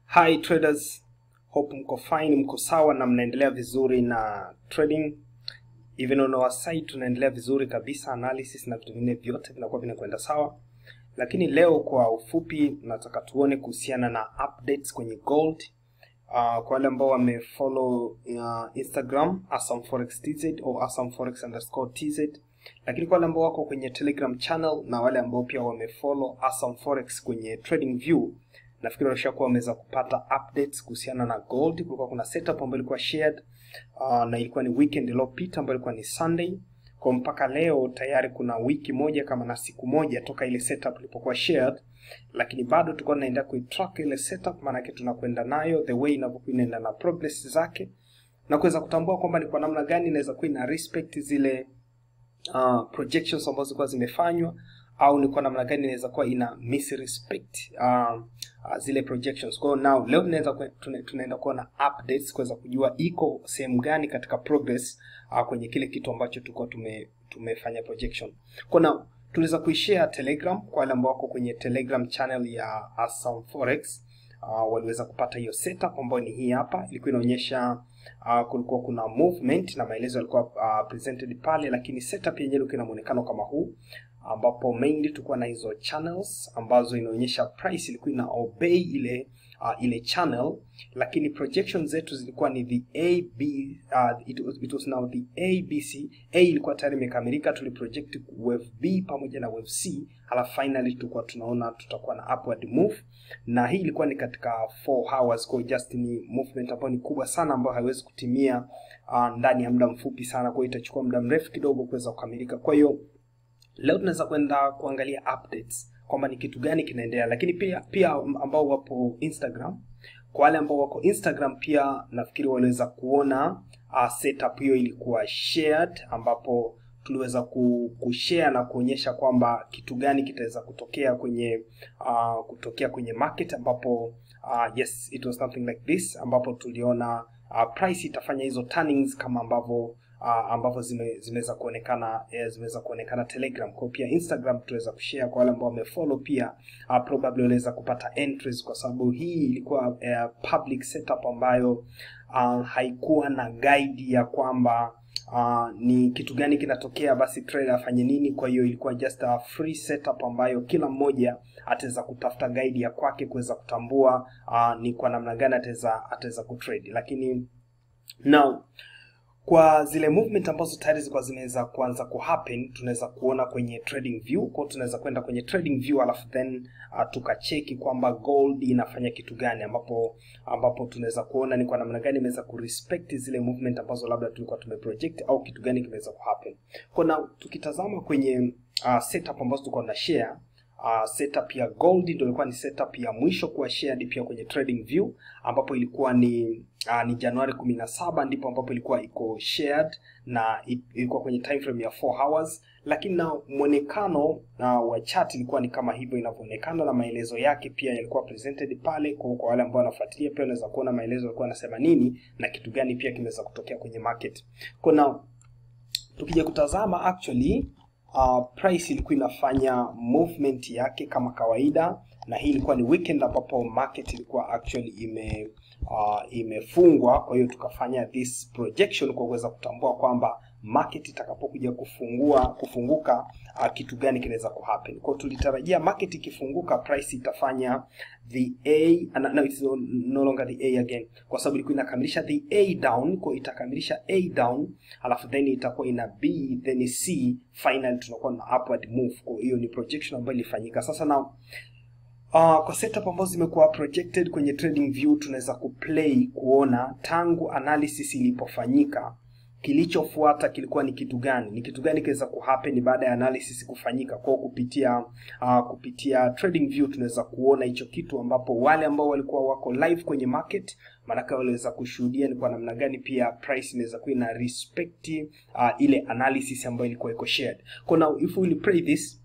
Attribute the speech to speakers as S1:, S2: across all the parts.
S1: Hi traders, hope mko fine, mko sawa na mnaendelea vizuri na trading. Even on our side tunaendelea vizuri kabisa, analysis na vitu vingine vyote vinakuwa vinakwenda sawa. Lakini leo kwa ufupi nataka tuone kuhusiana na updates kwenye gold. Kwa wale ambao wamefollow Instagram @forex_tz au @forex_tz, lakini kwa wale ambao wako kwenye Telegram channel na wale ambao pia wamefollow @forex kwenye trading view, nafikiri washakuwa wameweza kupata updates kuhusiana na gold. Kulikuwa kuna setup ambayo ilikuwa shared na ilikuwa ni weekend iliyopita ambayo ilikuwa ni Sunday. Kwa mpaka leo tayari kuna wiki moja kama na siku moja toka ile setup ilipokuwa shared, lakini bado tulikuwa tunaendelea kuitrack ile setup, maana yake tunakwenda nayo the way inavyokuwa inaenda na progress zake na kuweza kutambua kwamba ni kwa namna gani inaweza kuwa ina respect zile projections ambazo zilikuwa zimefanywa, au ni kwa namna gani inaweza kuwa ina misrespect zile projections. Kwa now leo tunaenda kuona updates kuweza kujua iko sehemu gani katika progress kwenye kile kitu ambacho tulikuwa tumefanya projection. Kwa now tunaweza kuishare Telegram kwa wale ambao wako kwenye Telegram channel ya Forex. Waliweza kupata hiyo setup ambayo ni hii hapa. Ilikuwa inaonyesha kulikuwa kuna movement na maelezo yalikuwa presented pale, lakini setup yenyewe ilikuwa ina muonekano kama huu, ambapo mainly tulikuwa na hizo channels ambazo inaonyesha price ilikuwa ina obey ile channel, lakini projections zetu zilikuwa ni the it was now the ABC. A ilikuwa tayari imekamilika, tuliproject wave B pamoja na wave C, halafu finally tulikuwa tunaona tutakuwa na upward move, na hii ilikuwa ni katika 4 hours. Kwa just ni movement ambayo ni kubwa sana ambayo haiwezi kutimia ndani ya muda mfupi sana, kwa hiyo itachukua muda mrefu kidogo kuweza kukamilika. Kwa hiyo leo tunaweza kwenda kuangalia updates kwamba ni kitu gani kinaendelea, lakini pia ambao wapo Instagram, kwa wale ambao wako Instagram pia nafikiri waliweza kuona setup hiyo ilikuwa shared, ambapo tuliweza kushare na kuonyesha kwamba kitu gani kitaweza kutokea kwenye market, ambapo yes, it was something like this, ambapo tuliona price itafanya hizo turnings kama ambavyo zimeweza kuonekana Telegram. Kwa pia Instagram tuweza kushare kwa wale ambao wamefollow pia probably waliweza kupata entries, kwa sababu hii ilikuwa public setup ambayo haikuwa na guide ya kwamba ni kitu gani kinatokea basi trader afanye nini. Kwa hiyo ilikuwa just a free setup ambayo kila mmoja ataweza kutafuta guide ya kwake kuweza kutambua ni kwa namna gani ataweza kutrade. Lakini now kwa zile movement ambazo tayari zilikuwa zimeweza kuanza kuhappen, tunaweza kuona kwenye trading view. Kwa tunaweza kwenda kwenye trading view alafu then tukacheki kwamba gold inafanya kitu gani, ambapo tunaweza kuona ni kwa namna gani imeweza kurespect zile movement ambazo labda tulikuwa tumeproject au kitu gani kimeweza kuhappen. Kwa na tukitazama kwenye setup ambazo tulikuwa na share, setup ya gold ndio ilikuwa ni setup ya mwisho kuwa shared pia kwenye trading view, ambapo ilikuwa ni Januari 17 ndipo ambapo ilikuwa iko shared, na ilikuwa kwenye time frame ya 4 hours. Lakini na muonekano wa chart ilikuwa ni kama hivyo inavyoonekana, na maelezo yake pia yalikuwa presented pale. Kwa wale ambao wanafuatilia pia wanaweza kuona maelezo yalikuwa yanasema nini na kitu gani pia kimeweza kutokea kwenye market. Kwa na tukija kutazama actually price ilikuwa inafanya movement yake kama kawaida, na hii ilikuwa ni weekend ambapo market ilikuwa actually imefungwa. Kwa hiyo tukafanya this projection kwa kuweza kutambua kwamba market itakapokuja kufunguka kitu gani kinaweza kuhappen. Kwa tulitarajia market ikifunguka price itafanya the A, no it's no longer the A again, kwa sababu ilikuwa inakamilisha the A down. Kwa itakamilisha A down alafu then itakuwa ina B then C, final tunakuwa na upward move. Kwa hiyo ni projection ambayo ilifanyika. Sasa na kwa setup ambazo zimekuwa projected kwenye trading view, tunaweza kuona tangu analysis ilipofanyika kilichofuata kilikuwa ni kitu gani, kiweza kuhappen baada ya analysis kufanyika. Kwa kupitia trading view tunaweza kuona hicho kitu, ambapo wale ambao walikuwa wako live kwenye market manaka waliweza kushuhudia ni kwa namna gani pia price inaweza kuwa ina respect ile analysis ambayo ilikuwa iko shared. Kwa now if we play this,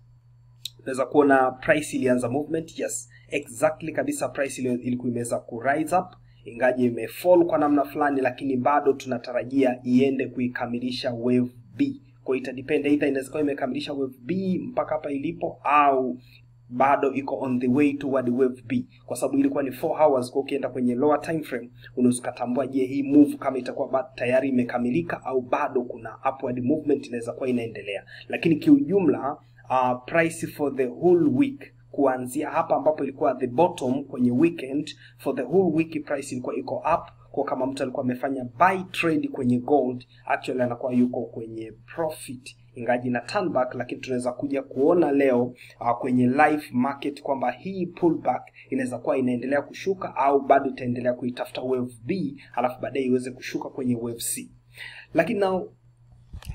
S1: tunaweza kuona price ilianza movement. Yes, exactly kabisa, price ilikuwa imeweza ku rise up, ingaje imefall kwa namna fulani, lakini bado tunatarajia iende kuikamilisha wave B. Kwa ita depend, either inaweza kuwa imekamilisha wave B mpaka hapa ilipo, au bado iko on the way toward wave B, kwa sababu ilikuwa ni 4 hours. Kwa ukienda kwenye lower time frame unaweza kutambua je, hii move kama itakuwa tayari imekamilika au bado kuna upward movement inaweza kuwa inaendelea. Lakini kiujumla price for the whole week, kuanzia hapa ambapo ilikuwa the bottom kwenye weekend, for the whole week price ilikuwa iko up. Kwa kama mtu alikuwa amefanya buy trade kwenye gold, actually anakuwa yuko kwenye profit, ingaji na turn back. Lakini tunaweza kuja kuona leo kwenye live market kwamba hii pullback inaweza kuwa inaendelea kushuka au bado itaendelea kuitafuta wave B, halafu baadaye iweze kushuka kwenye wave C. Lakini now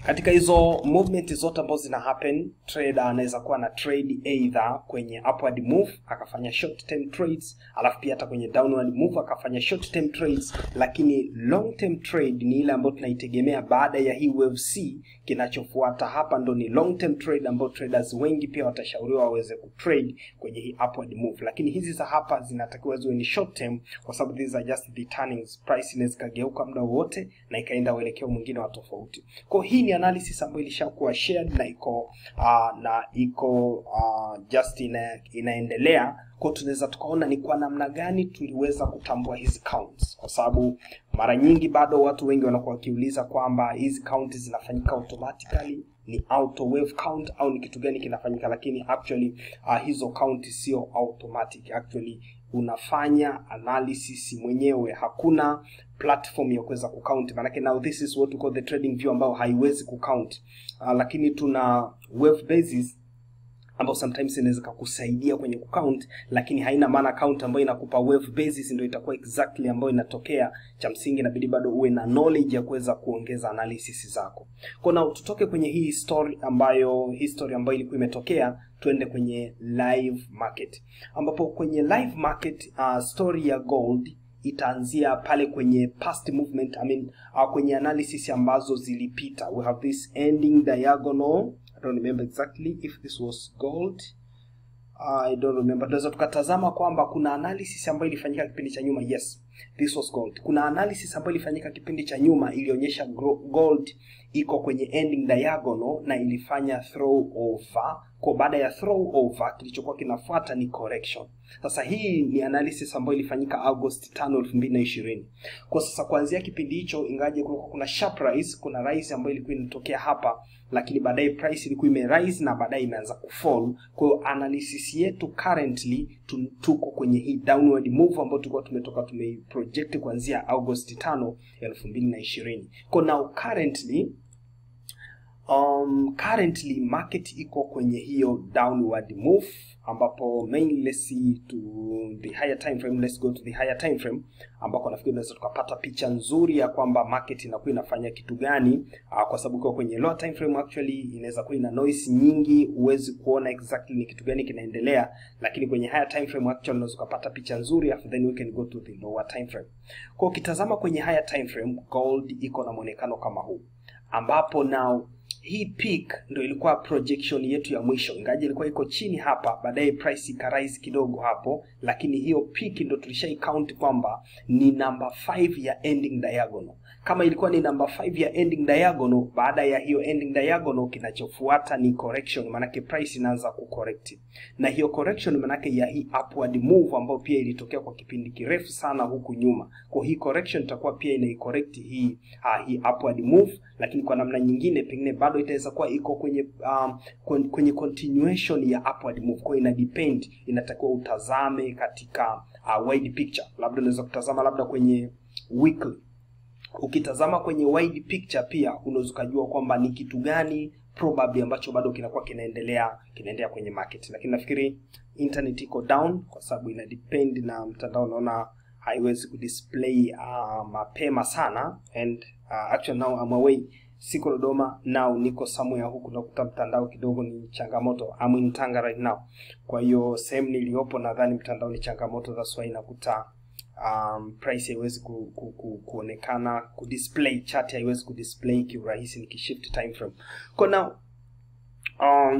S1: katika hizo movement zote ambazo zina happen, trader anaweza kuwa na trade either kwenye upward move akafanya short term trades, alafu pia hata kwenye downward move akafanya short term trades. Lakini long term trade ni ile ambayo tunaitegemea baada ya hii wave C. Kinachofuata hapa ndo ni long term trade, ambayo traders wengi pia watashauriwa waweze kutrade kwenye hii upward move. Lakini hizi za hapa zinatakiwa ziwe ni short term, kwa sababu these are just the turnings. Price inaweza kageuka muda wote na ikaenda uelekeo mwingine wa tofauti. Kwa hii ni analysis ambayo ilishakuwa shared na iko just inaendelea. Kwa tunaweza tukaona ni kwa namna gani tuliweza kutambua hizi counts, kwa sababu mara nyingi bado watu wengi wanakuwa wakiuliza kwamba hizi counts zinafanyika automatically, ni auto wave count au ni kitu gani kinafanyika. Lakini actually hizo count sio automatic, actually unafanya analysis mwenyewe, hakuna platform ya kuweza kucount. Maana now this is what we call the trading view, ambao haiwezi kucount. Lakini tuna wave basis ambao sometimes inaweza kukusaidia kwenye kucount, lakini haina maana count ambayo inakupa wave basis ndio itakuwa exactly ambayo inatokea. Cha msingi inabidi bado uwe na knowledge ya kuweza kuongeza analysis zako. Kwa na tutoke kwenye hii history ambayo ilikuwa imetokea, tuende kwenye live market, ambapo kwenye live market story ya gold itaanzia pale kwenye past movement, kwenye analysis ambazo zilipita. We have this ending diagonal. I don't remember exactly if this was gold. I don't remember. Tunaweza tukatazama kwamba kuna analysis ambayo ilifanyika kipindi cha nyuma. Yes, this was gold. Kuna analysis ambayo ilifanyika kipindi cha nyuma ilionyesha gold iko kwenye ending diagonal na ilifanya throw over. Kwa baada ya throw over kilichokuwa kinafuata ni correction. Sasa hii ni analysis ambayo ilifanyika August 5, 2020. Kwa sasa kuanzia kipindi hicho, ingaje kulikuwa kuna sharp rise, kuna rise ambayo ilikuwa inatokea hapa, lakini baadaye price ilikuwa ime-rise na baadaye imeanza kufall. Kwa analysis yetu currently tuko kwenye hii downward move ambayo tulikuwa tumeproject kuanzia August 5, 2020. Kwa now currently market iko kwenye hiyo downward move, ambapo mainly let's see to the higher time frame. Let's go to the higher time frame, ambako nafikiri tunaweza tukapata picha nzuri ya kwamba market inakuwa inafanya kitu gani, kwa sababu kwa kwenye lower time frame actually inaweza kuwa ina noise nyingi, huwezi kuona exactly ni kitu gani kinaendelea. Lakini kwenye higher time frame actually unaweza kupata picha nzuri, after then we can go to the lower time frame. Kwa ukitazama kwenye higher time frame, gold iko na muonekano kama huu, ambapo now hii peak ndio ilikuwa projection yetu ya mwisho. Ingaje ilikuwa iko chini hapa, baadaye price ikarise kidogo hapo, lakini hiyo peak ndio tulishai count kwamba ni number 5 ya ending diagonal. Kama ilikuwa ni number 5 ya ending diagonal, baada ya hiyo ending diagonal kinachofuata ni correction, manake price inaanza kucorrect. Na hiyo correction manake ya hii upward move ambayo pia ilitokea kwa kipindi kirefu sana huku nyuma. Kwa hii correction itakuwa pia inaicorrect hii upward move, lakini kwa namna nyingine pengine bado itaweza kuwa iko kwenye continuation ya upward move. Kwa ina depend, inatakiwa utazame katika wide picture. Labda unaweza kutazama labda kwenye weekly. Ukitazama kwenye wide picture pia unaweza kujua kwamba ni kitu gani probably ambacho bado kinakuwa kinaendelea kwenye market. Lakini nafikiri internet iko down kwa sababu ina depend na mtandao, naona haiwezi kudisplay mapema sana. And actually now I'm away, siko Dodoma, now niko somewhere huku, nakuta mtandao kidogo ni changamoto. I'm in Tanga right now. Kwa hiyo sehemu niliopo nadhani mtandao ni changamoto, that's why nakuta price haiwezi kuonekana, kudisplay chart haiwezi kudisplay kiurahisi nikishift time frame. Kwa now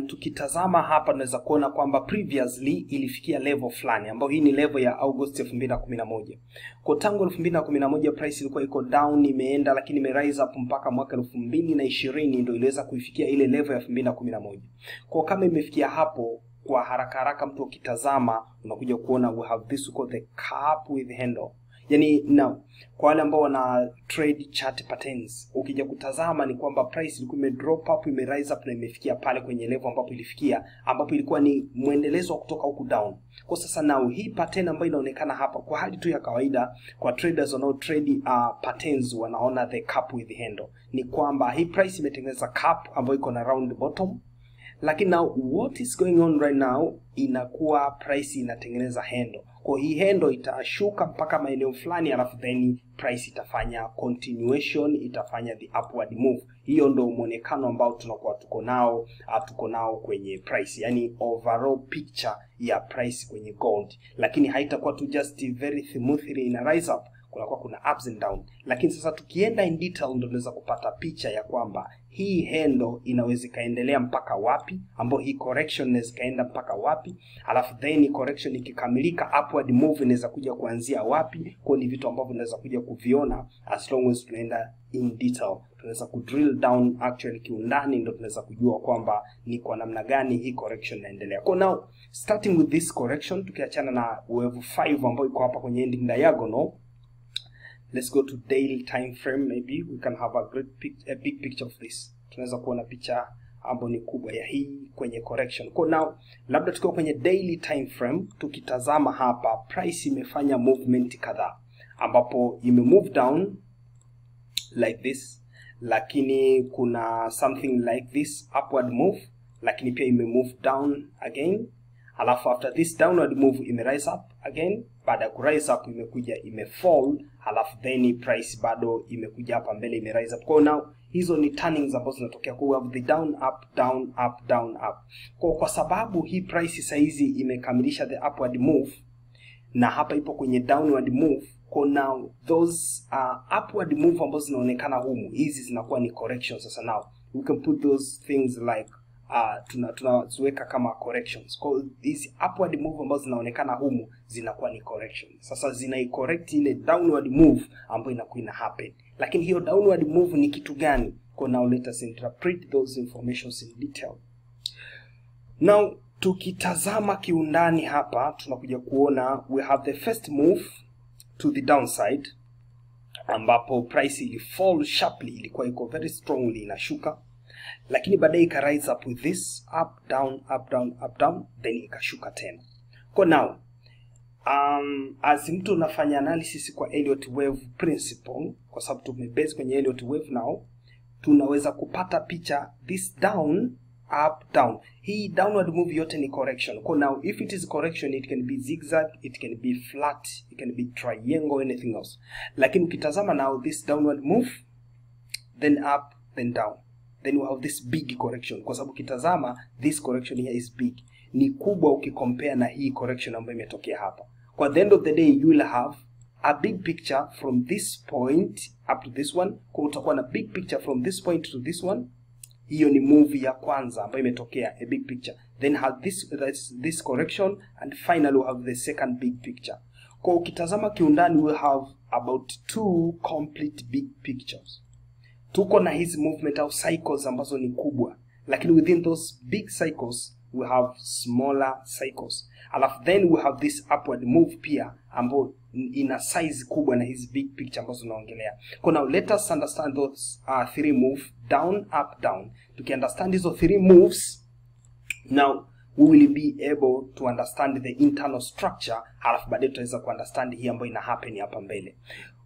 S1: tukitazama hapa tunaweza kuona kwamba previously ilifikia level fulani ambayo hii ni level ya August 2011. Kwa tangu 2011 price ilikuwa iko down, imeenda lakini ime-rise up mpaka mwaka 2020 ndio iliweza kuifikia ile level ya 2011. Kwa kama imefikia hapo, kwa haraka haraka mtu ukitazama unakuja kuona we have this called the cup with handle. Yani now kwa wale ambao wana trade chart patterns, ukija kutazama ni kwamba price ilikuwa ime drop up, ime rise up na imefikia pale kwenye level ambapo ilifikia, ambapo ilikuwa ni muendelezo wa kutoka huku down. Kwa sasa now hii pattern ambayo inaonekana hapa kwa hali tu ya kawaida kwa traders wanao trade patterns wanaona the cup with handle, ni kwamba hii price imetengeneza cup ambayo iko na round bottom. Lakini now what is going on right now, inakuwa price inatengeneza handle. Kwa hii handle itashuka mpaka maeneo fulani, alafu then price itafanya continuation, itafanya the upward move. Hiyo ndio muonekano ambao tunakuwa tuko nao kwenye price, yani overall picture ya price kwenye gold. Lakini haitakuwa tu just very smoothly ina rise up, kuna ups and down. Lakini sasa tukienda in detail ndio tunaweza kupata picha ya kwamba hii handle inaweza kaendelea mpaka wapi, ambapo hii correction inaweza kaenda mpaka wapi, alafu then correction ikikamilika upward move inaweza kuja kuanzia wapi. Kwa ni vitu ambavyo tunaweza kuja kuviona as long as tunaenda in detail. Tunaweza kudrill down actually kiundani, ndio tunaweza kujua kwamba ni kwa namna gani hii correction inaendelea. Kwa now starting with this correction, tukiachana na wave 5 ambayo iko hapa kwenye ending diagonal, let's go to daily time frame. Maybe we can have a big picture of this. Tunaweza kuona picha ambayo ni kubwa ya hii kwenye correction. Kwa now labda tukiwa kwenye daily time frame, tukitazama hapa price imefanya movement kadhaa, ambapo ime move down like this, lakini kuna something like this upward move, lakini pia ime move down again, alafu after this downward move ime rise up again. Baada ya ku rise up imekuja ime fall, alafu then price bado imekuja hapa mbele ime rise up. Kwa now hizo ni turnings ambazo zinatokea kwa the down up down up down up. Kwa sababu hii price saizi imekamilisha the upward move na hapa ipo kwenye downward move, kwa now those upward move ambazo zinaonekana humu, hizi zinakuwa ni corrections. Sasa now we can put those things like tunaziweka kama corrections. Kwa hizi upward move ambazo zinaonekana humu zinakuwa ni corrections. Sasa zinaicorrect ile downward move ambayo inakuwa ina happen. Lakini hiyo downward move ni kitu gani? Kwa now let us interpret those informations in detail. Now tukitazama kiundani hapa tunakuja kuona we have the first move to the downside, ambapo price ili fall sharply, ilikuwa iko very strongly inashuka, lakini baadaye ika rise up with this up down up down up down, then ikashuka tena. Kwa now as mtu unafanya analysis kwa Elliott wave principle, kwa sababu tumebase kwenye Elliott wave now, tunaweza kupata picha this down up down. Hii downward move yote ni correction. Kwa now if it is correction, it can be zigzag, it can be flat, it can be triangle, anything else. Lakini ukitazama now this downward move, then up, then down, then we have this big correction. Kwa sababu ukitazama this correction here is big, ni kubwa ukicompare na hii correction ambayo imetokea hapa. Kwa the end of the day you will have a big picture from this point up to this one. Kwa utakuwa na big picture from this point to this one. Hiyo ni move ya kwanza ambayo imetokea, a big picture. Then have this correction, and finally we have the second big picture. Kwa ukitazama kiundani we have about 2 complete big pictures. Tuko na hizi movement au cycles ambazo ni kubwa, lakini within those big cycles we have smaller cycles. Alafu then we have this upward move pia ambao ina size kubwa na hizi big picture ambazo tunaongelea. Kwa now let us understand those 3 move down up down. Tukiunderstand hizo 3 moves, now we will be able to understand the internal structure, alafu baadaye tutaweza kuunderstand hii ambayo ina happen hapa mbele.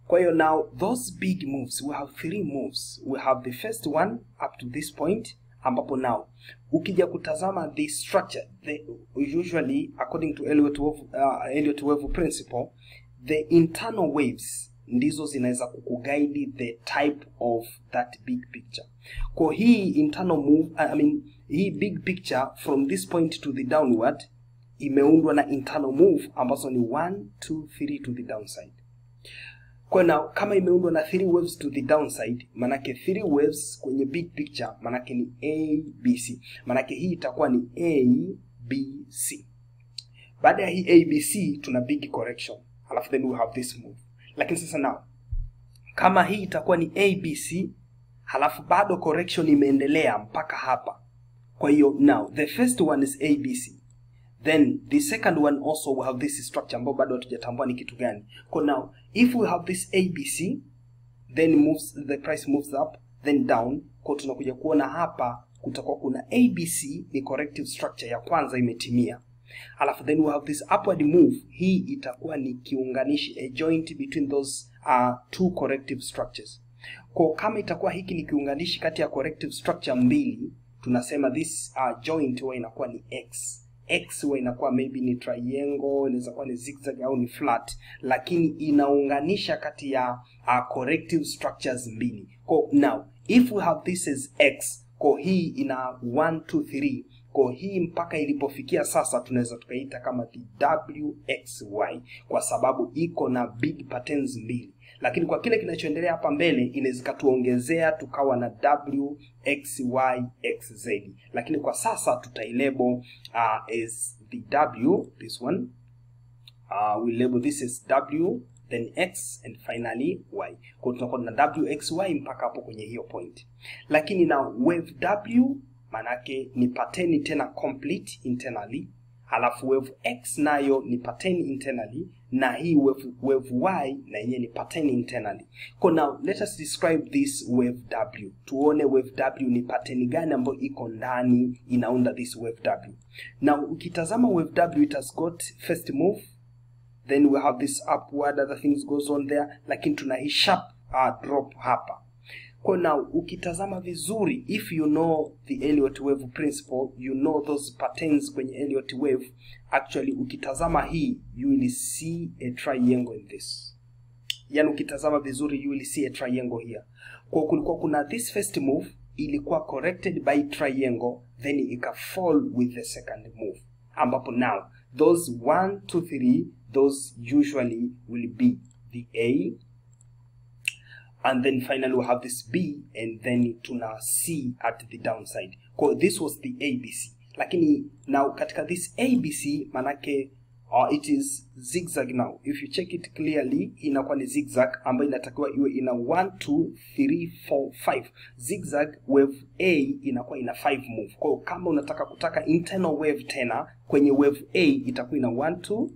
S1: Kwa hiyo now those big moves, we have 3 moves. We have the first one up to this point, ambapo now ukija kutazama the structure, usually according to Elliott wave principle, the internal waves ndizo zinaweza kukuguide the type of that big picture. Kwa hii internal move, hii big picture from this point to the downward imeundwa na internal move ambazo ni 1 2 3 to the downside. Kwa now kama imeundwa na 3 waves to the downside, manake 3 waves kwenye big picture manake ni A, B, C. Manake hii itakuwa ni A, B, C. Baada ya hii A, B, C tuna big correction. Alafu then we have this move. Lakini sasa now kama hii itakuwa ni A, B, C, halafu bado correction imeendelea mpaka hapa. Kwa hiyo now the first one is A, B, C. Then the second one also will have this structure ambao bado hatujatambua ni kitu gani. Now if we have this ABC, then the price moves up then down. Kwa tunakuja kuona hapa kutakuwa kuna ABC ni corrective structure ya kwanza imetimia. Alafu then we have this upward move. Hii itakuwa ni kiunganishi, a joint between those two corrective structures. Kwa kama itakuwa hiki ni kiunganishi kati ya corrective structure mbili, tunasema this joint huwa inakuwa ni X. X huwa inakuwa maybe ni triangle, inaweza kuwa ni zigzag au ni flat, lakini inaunganisha kati ya corrective structures mbili. Kwa now if we have this as X, kwa hii ina 1 2 3, kwa hii mpaka ilipofikia sasa tunaweza tukaita kama WXY kwa sababu iko na big patterns mbili. Lakini kwa kile kinachoendelea hapa mbele inaweza tuongezea tukawa na WXYXZ. Lakini kwa sasa tutailabel as the W, this one. We label this as W, then X, and finally Y. Kwa tunakuwa na WXY mpaka hapo kwenye hiyo point. Lakini na wave W manake ni pattern tena complete internally. Halafu wave X nayo ni pattern internally, na hii wave Y na yenye ni pattern internally. So now let us describe this wave W. Tuone wave W ni pattern gani ambayo iko ndani inaunda this wave W. Now ukitazama wave W, it has got first move, then we have this upward, other things goes on there, lakini tuna hii sharp drop hapa. Kwa now ukitazama vizuri, if you know the Elliott wave principle, you know those patterns kwenye Elliott wave. Actually ukitazama hii, you will see a triangle in this. Yani ukitazama vizuri, you will see a triangle here. Kwa kulikuwa kuna this first move ilikuwa corrected by triangle, then ika fall with the second move, ambapo now those 1 2 3, those usually will be the A, and then finally we have this B, and then tuna C at the downside. So this was the ABC. Lakini now katika this ABC manake it is zigzag now. If you check it clearly, inakuwa ni zigzag ambayo inatakiwa iwe ina 1 2 3 4 5. Zigzag wave A inakuwa ina 5 move. Kwa kama unataka kutaka internal wave tena kwenye wave A itakuwa ina 1 2,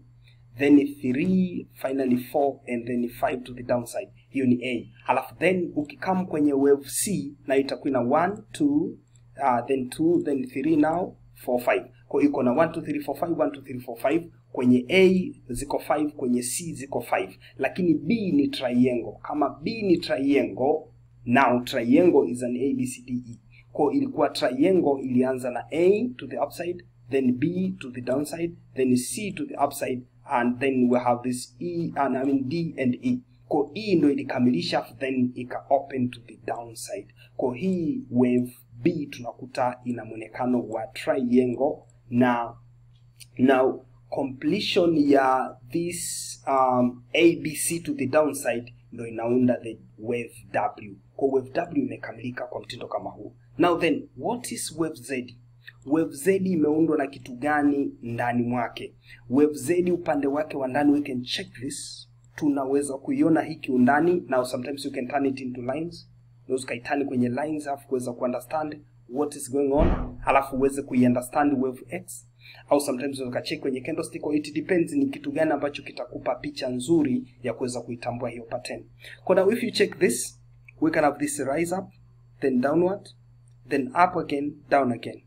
S1: then 3, finally 4, and then 5 to the downside. Hiyo ni A. Halafu then ukikam kwenye wave C na itakuwa na 1 2, then 2, then 3, now 4 5. Kwa iko na 1 2 3 4 5, 1 2 3 4 5. Kwenye A ziko 5, kwenye C ziko 5. Lakini B ni triangle. Kama B ni triangle, now triangle is an A B C D E. Kwa ilikuwa triangle ilianza na A to the upside, then B to the downside, then C to the upside, and then we have this E, and I mean D and E. Kwa E ndo ilikamilisha, then ika open to the downside. Kwa hii wave B tunakuta ina mwonekano wa triangle, na now completion ya this ABC to the downside ndo inaunda the wave W. Kwa wave W imekamilika kwa mtindo kama huu. Now then, what is wave Z? Wave Z imeundwa na kitu gani ndani mwake? Wave Z upande wake wa ndani, we can check this. Tunaweza kuiona hiki undani. Now sometimes you can turn it into lines. Unaweza kaitani kwenye lines alafu kuweza kuunderstand what is going on, alafu uweze kuiunderstand wave X. Au sometimes unaweza check kwenye candlestick, or it depends ni kitu gani ambacho kitakupa picha nzuri ya kuweza kuitambua hiyo pattern. Kwa now if you check this, we can have this rise up, then downward, then up again, down again.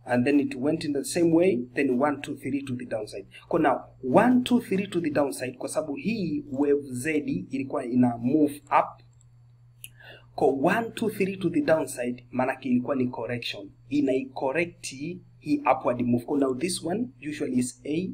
S1: And then it went in the same way, then 1 2 3 to the downside. Kwa now 1 2 3 to the downside kwa sababu hii wave Z ilikuwa ina move up. Kwa 1 2 3 to the downside manake ilikuwa ni correction. Inaicorrect hii upward move. Kwa now this one usually is A.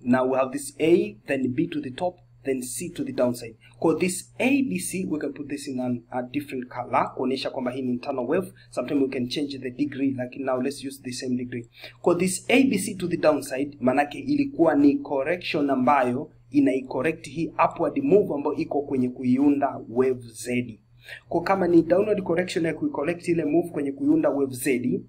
S1: Now we have this A, then B to the top, then C to the downside. Kwa this ABC, we can put this in a different color kuonesha kwamba hii ni internal wave. Sometimes we can change the degree, like now let's use the same degree. Kwa this ABC to the downside manake ilikuwa ni correction ambayo inaicorrect hii upward move ambayo iko kwenye kuiunda wave Z. Kwa kama ni downward correction ya kuicorrect ile move kwenye kuiunda wave Z,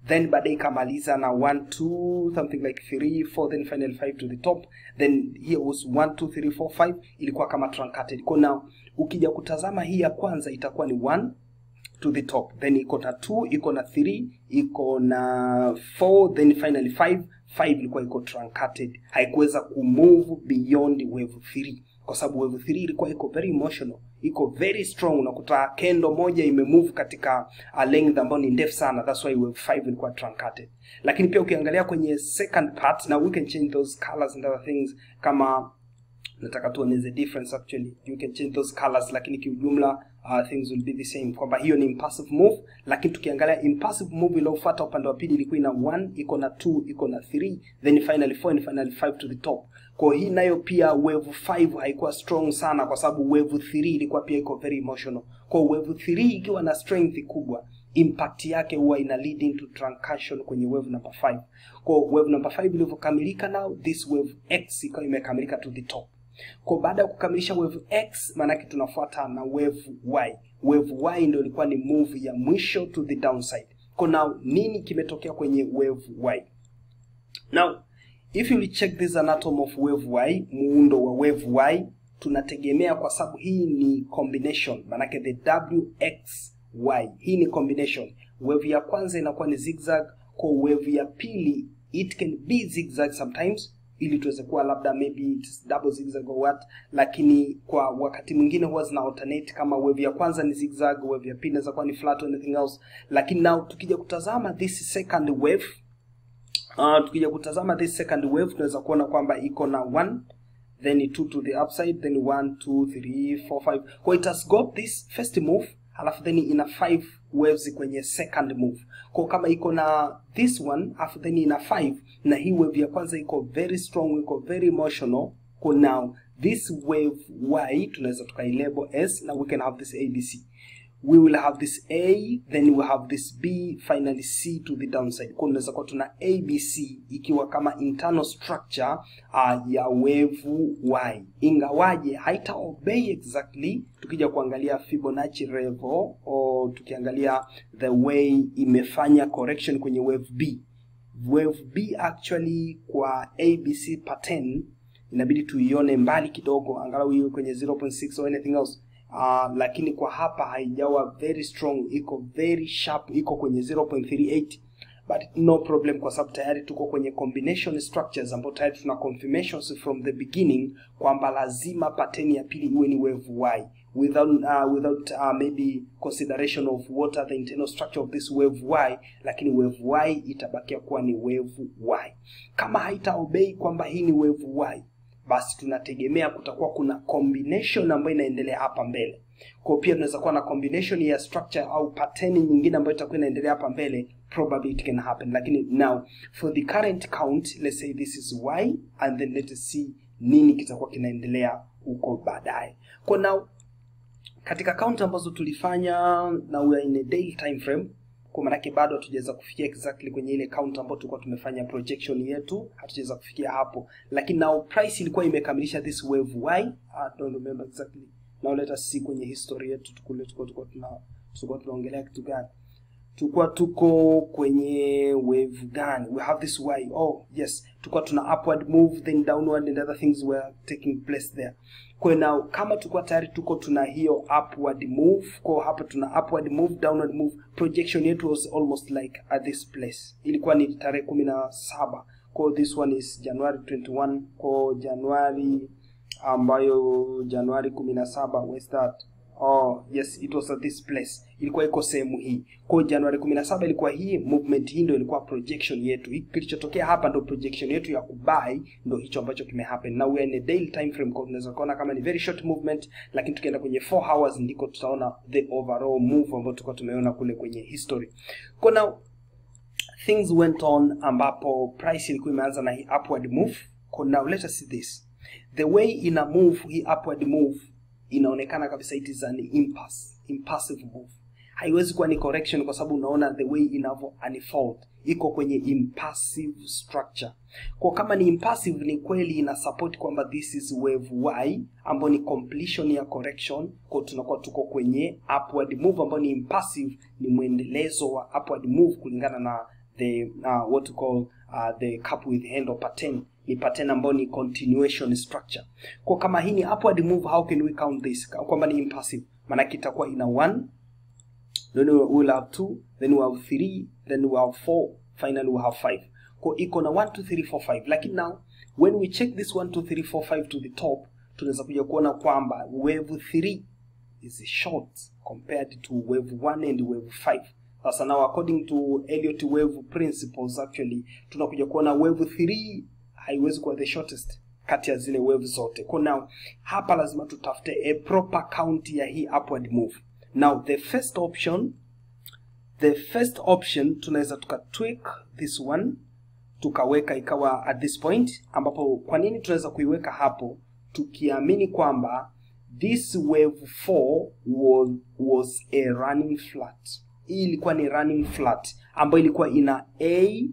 S1: then baadaye kamaliza na 1 2 something like 3 4, then final 5 to the top, then here was 1 2 3 4 5, ilikuwa kama truncated. Kwa now ukija kutazama hii ya kwanza itakuwa ni 1, to the top, then iko na 2, iko na 3, iko na 4, then finally 5. 5 ilikuwa iko truncated, haikuweza kumove beyond wave 3 kwa sababu wave 3 ilikuwa iko very emotional, iko very strong. Unakuta kendo moja imemove katika length ambayo ni ndefu sana, that's why wave 5 ilikuwa truncated. Lakini pia ukiangalia kwenye second part, now we can change those colors and other things. Kama nataka tuoneze difference, actually you can change those colors, lakini kiujumla things will be the same, kwamba hiyo ni impulsive move. Lakini tukiangalia impulsive move iliyofuata upande wa pili ilikuwa ina 1, iko na 2, iko na 3, then finally 4 and finally 5 to the top. Kwa hii nayo pia wave 5 haikuwa strong sana kwa sababu wave 3 ilikuwa pia iko very emotional. Kwa wave 3 ikiwa na strength kubwa, impact yake huwa ina leading to truncation kwenye wave number 5. Kwa wave number 5 ilivyokamilika, now this wave X ikawa imekamilika to the top. Kwa baada ya kukamilisha wave X, maana yake tunafuata na wave Y. Wave Y ndio ilikuwa ni move ya mwisho to the downside. Kwa now nini kimetokea kwenye wave Y? Now if you check this anatomy of wave Y, muundo wa wave Y, tunategemea kwa sababu hii ni combination, maana yake the WXY. Hii ni combination. Wave ya kwanza inakuwa ni zigzag, kwa wave ya pili it can be zigzag sometimes, ili tuweze kuwa labda maybe it's double zigzag or what, lakini kwa wakati mwingine huwa zina alternate. Kama wave ya kwanza ni zigzag, wave ya pili inaweza kuwa ni flat or anything else. Lakini now tukija kutazama this second wave, tunaweza kuona kwamba iko na 1, then 2 to the upside, then 1 2 3 4 5. Kwa it has got this first move, halafu then ina 5 waves kwenye second move. Kwa kama iko na this one, halafu then ina 5, na hii wave ya kwanza iko very strong, iko very emotional. Kwa now this wave Y tunaweza tukailabel S, na we can have this ABC. We will have this A, then we have this B, finally C to the downside. Kwa tunaweza kuwa tuna ABC ikiwa kama internal structure ya wave Y. Ingawaje haita obey exactly, tukija kuangalia Fibonacci level au tukiangalia the way imefanya correction kwenye wave B. Wave B actually kwa ABC pattern inabidi tuione mbali kidogo, angalau hiyo kwenye 0.6 or anything else. Lakini kwa hapa haijawa very strong, iko very sharp, iko kwenye 0.38, but no problem kwa sababu tayari tuko kwenye combination structures ambapo tayari tuna confirmations from the beginning kwamba lazima pattern ya pili iwe ni wave Y, without maybe consideration of what are the internal structure of this wave Y, lakini wave Y itabakia kuwa ni wave Y. Kama haita obey kwamba hii ni wave Y, basi tunategemea kutakuwa kuna combination ambayo inaendelea hapa mbele. Kwa pia tunaweza kuwa na combination ya structure au pattern nyingine ambayo itakuwa inaendelea hapa mbele, probably it can happen. Lakini now for the current count, let's say this is Y, and then let us see nini kitakuwa kinaendelea huko baadaye. Kwa now katika count ambazo tulifanya, now we are in a daily time frame, kwa maana yake bado hatujaweza kufikia exactly kwenye ile count ambayo tulikuwa tumefanya projection yetu, hatujaweza kufikia hapo. Lakini now price ilikuwa imekamilisha this wave Y, I don't remember exactly. Now let us see kwenye history yetu tulikuwa tunaongelea kitu gani. Tulikuwa tuko kwenye wave gani? We have this Y. Oh yes, tulikuwa tuna upward move, then downward, and other things were taking place there. Kwa now kama tulikuwa tayari tuko tuna hiyo upward move, kwa hapa tuna upward move, downward move, projection yetu was almost like at this place. Ilikuwa ni tarehe 17. Kwa this one is January 21, kwa January ambayo January 17 was that. Oh yes, it was at this place. Ilikuwa iko sehemu hii. Kwa January 17 ilikuwa hii movement, hii ndio ilikuwa projection yetu. Hiki kilichotokea hapa ndio projection yetu ya kubuy, ndio hicho ambacho kimehappen. Now we are in a daily time frame, kwa tunaweza kuona kama ni very short movement, lakini tukienda kwenye 4 hours ndiko tutaona the overall move ambayo tulikuwa tumeona kule kwenye history. Kwa now things went on ambapo price ilikuwa imeanza na hii upward move. Kwa now let us see this. The way ina move hii upward move, inaonekana kabisa it is an impulsive move. Haiwezi kuwa ni correction kwa sababu unaona the way inavyo unfold, iko kwenye impulsive structure. Kwa kama ni impulsive, ni kweli ina support kwamba this is wave Y ambayo ni completion ya correction. Kwa tunakuwa tuko kwenye upward move ambayo ni impulsive, ni muendelezo wa upward move kulingana na the what to call the cup with handle pattern. Ni pattern ambayo ni continuation structure. Kwa kama hii ni upward move, how can we count this kwamba ni impulsive? Maana itakuwa ina 1, then we will have 2, then we have 3, then we have 4, finally we have 5. Kwa iko na 1 2 3 4 5. Lakini now when we check this 1 2 3 4 5 to the top, tunaweza kuja kuona kwamba wave 3 is short compared to wave 1 and wave 5. Sasa now according to Elliott wave principles, actually tunakuja kuona wave 3 haiwezi kuwa the shortest kati ya zile wave zote. Kwa now hapa lazima tutafute a proper count ya hii upward move. Now the first option tunaweza tukatweak this one tukaweka ikawa at this point, ambapo kwa nini tunaweza kuiweka hapo? Tukiamini kwamba this wave 4 was a running flat. Hii ilikuwa ni running flat ambayo ilikuwa ina A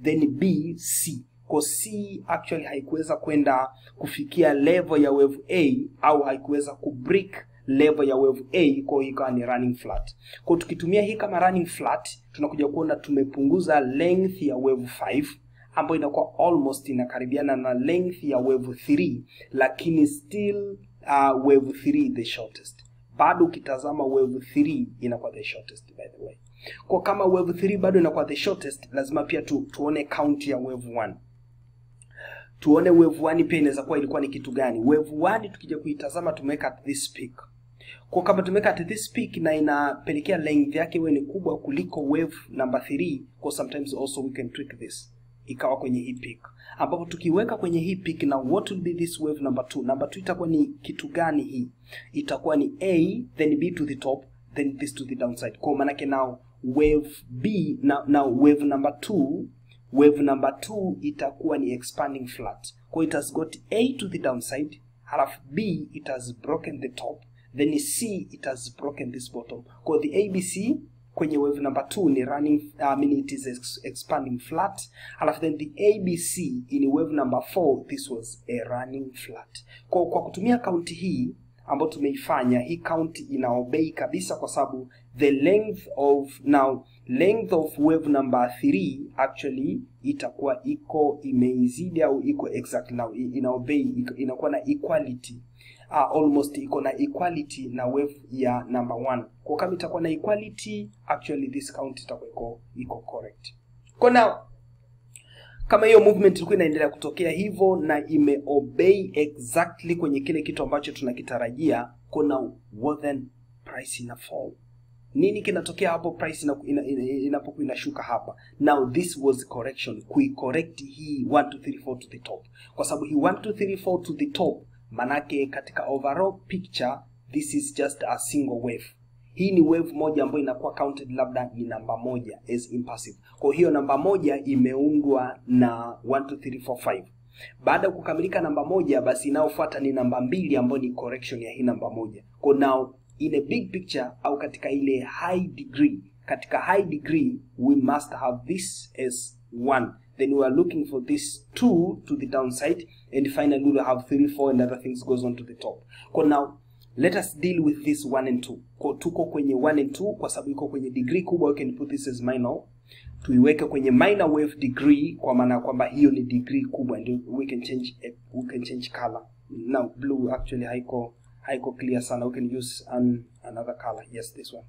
S1: then B C. Kwa C actually haikuweza kwenda kufikia level ya wave A au haikuweza kubreak level ya wave A, kwa hiyo ikawa ni running flat. Kwa tukitumia hii kama running flat, tunakuja kuona tumepunguza length ya wave 5 ambayo inakuwa almost inakaribiana na length ya wave 3, lakini still wave 3 the shortest. Bado ukitazama wave 3 inakuwa the shortest by the way. Kwa kama wave 3 bado inakuwa the shortest, lazima pia tuone count ya wave 1. Tuone wave 1 pia inaweza kuwa ilikuwa ni kitu gani. Wave 1 tukija kuitazama tumeweka at this peak. Kwa kama tumeweka at this peak na inapelekea length yake iwe ni kubwa kuliko wave number 3, kwa sometimes also we can tweak this ikawa kwenye hii peak. Ambapo tukiweka kwenye hii peak, na what will be this wave number 2? Number 2 itakuwa ni kitu gani hii? Itakuwa ni A then B to the top then this to the downside. Kwa maana yake now wave B now wave number 2 itakuwa ni expanding flat. Kwa it has got A to the downside, halafu B it has broken the top, then C it has broken this bottom. Kwa the ABC kwenye wave number 2 ni running, it is expanding flat, halafu then the ABC in wave number 4 this was a running flat. Kwa kutumia count hii ambayo tumeifanya, hii count ina obey kabisa, kwa sababu the length of wave number 3 actually itakuwa iko imeizidi au iko exact. Now ina obey, inakuwa na equality, almost iko na equality na wave ya number 1. Kwa kama itakuwa na equality, actually this count itakuwa iko correct. Kwa now kama hiyo movement ilikuwa inaendelea kutokea hivyo na imeobey exactly kwenye kile kitu ambacho tunakitarajia, kuna what then price ina fall. Nini kinatokea hapo price inapokuwa inashuka hapa? Now this was correction, correct hii 1 2 3 4 to the top. Kwa sababu hii 1 2 3 4 to the top, manake katika overall picture this is just a single wave. Hii ni wave moja ambayo inakuwa counted labda ni namba 1 as impassive. Kwa hiyo namba 1 imeundwa na 1 2 3 4 5. Baada ya kukamilika namba 1, basi inayofuata ni namba 2 ambayo ni correction ya hii namba 1. Kwa now in a big picture au katika ile high degree we must have this as 1. Then we are looking for this 2 to the downside, and finally we will have 3 4 and other things goes on to the top. Kwa now let us deal with this 1 and 2. Kwa tuko kwenye 1 and 2 kwa sababu iko kwenye degree kubwa, we can put this as minor. Tuiweke kwenye minor wave degree kwa maana kwamba hiyo ni degree kubwa, and we can change color. Now blue actually haiko clear sana, we can use another color. Yes, this one.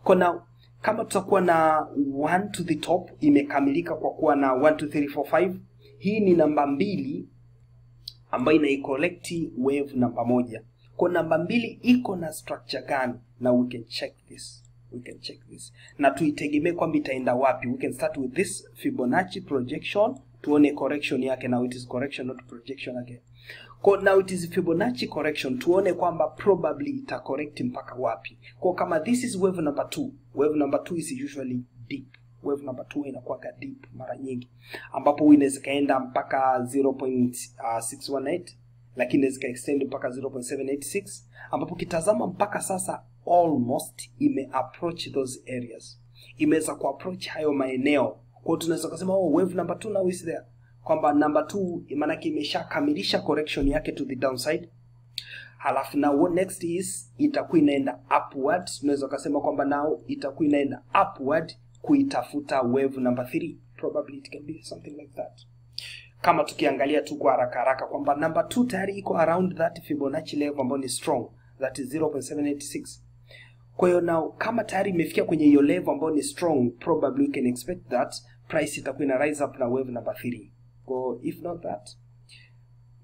S1: Kwa now kama tutakuwa na 1 to the top imekamilika kwa kuwa na 1 2 3 4 5, hii ni namba 2 ambayo inaicollect wave namba 1. Kwa namba 2 iko na structure gani? Now we can check this. Na tuitegemee kwamba itaenda wapi. We can start with this Fibonacci projection, tuone correction yake. Now it is correction, not projection again. Kwa now it is Fibonacci correction, tuone kwamba probably ita correct mpaka wapi. Kwa kama this is wave number 2, wave number 2 is usually deep. Wave number 2 inakuwa deep mara nyingi, ambapo inaweza kaenda mpaka 0.618, lakini inaweza extend mpaka 0.786, ambapo kitazama mpaka sasa almost approach those areas. Imeweza approach hayo maeneo. Kwa tunaweza kusema wave number 2 now is there. Kwamba number 2 maana yake imeshakamilisha correction yake to the downside. Halafu now what next is itakuwa inaenda upward. Tunaweza kusema kwamba now itakuwa inaenda upward kuitafuta wave number 3. Probably it can be something like that. Kama tukiangalia tu kwa haraka kwamba number 2 tayari iko around that Fibonacci level ambayo ni strong, that is 0.786. Kwa hiyo now kama tayari imefikia kwenye hiyo level ambayo ni strong, probably we can expect that price itakuwa ina rise up na wave number 3. Kwa if not that,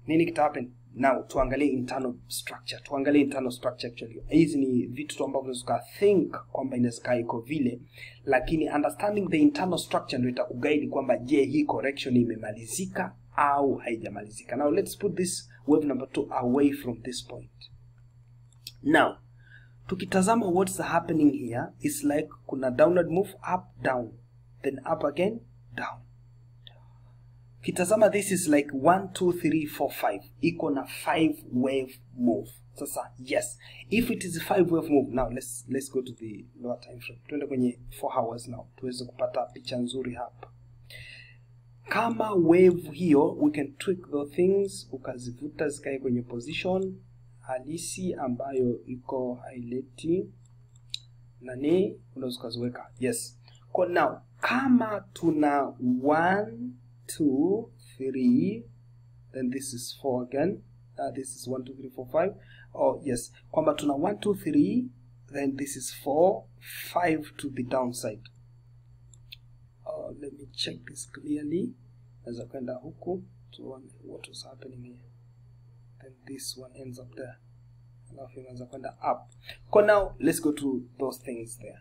S1: nini kita happen? Now tuangalie internal structure. Tuangalie internal structure actually. Hizi ni vitu tu ambavyo unaweza think kwamba inaweza iko vile, lakini understanding the internal structure ndio itakuguide kwamba je, hii correction imemalizika au haijamalizika. Now let's put this wave number 2 away from this point. Now tukitazama what's happening here is like kuna downward move, up, down, then up again, down. Kitazama this is like 1 2 3 4 5 iko na 5 wave move. Sasa yes, if it is a 5 wave move, now let's go to the lower time frame. Tuende kwenye 4 hours now tuweze kupata picha nzuri hapa. Kama wave hiyo, we can tweak the things, ukazivuta zikae kwenye position halisi ambayo iko highlight nani unaweza kuziweka. Yes. Kwa now kama tuna 1 2 3, then this is 4 again, this is 1 2 3 4 5. Oh yes, kwamba tuna 1 2 3, then this is 4 5 to the downside. Let me check this clearly. As I kwenda huku to what was happening here, then this one ends up there, alafu inaanza kwenda up. Kwa now let's go to those things there,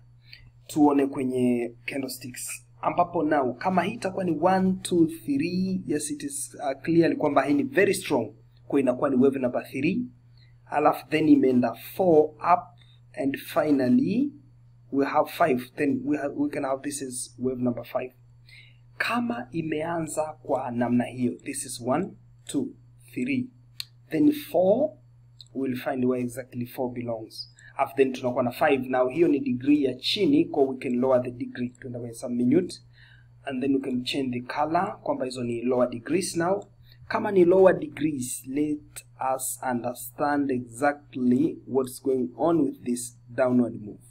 S1: tuone kwenye candlesticks ambapo now kama hii itakuwa ni 1 2 3, yes it is clearly kwamba hii ni very strong, kwa inakuwa ni wave number 3, alafu then imeenda 4 up, and finally we have 5, then we can have this is wave number 5. Kama imeanza kwa namna hiyo, this is 1 2 3, then 4, we'll find where exactly 4 belongs. After then tunakuwa na 5. Now hiyo ni degree ya chini, kwa we can lower the degree. Tuenda kwenye some minute, and then we can change the color kwamba hizo ni lower degrees. Now kama ni lower degrees, let us understand exactly what's going on with this downward move.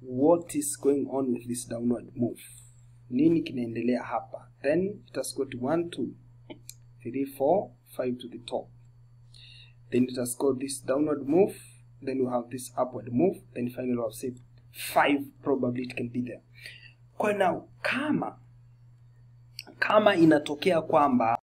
S1: What is going on with this downward move? Nini kinaendelea hapa? Then let us go to 1 2 3 4 5 to the top. Then let us go this downward move, then we have this upward move, then finally we have say 5, probably it can be there. Kwa now kama inatokea kwamba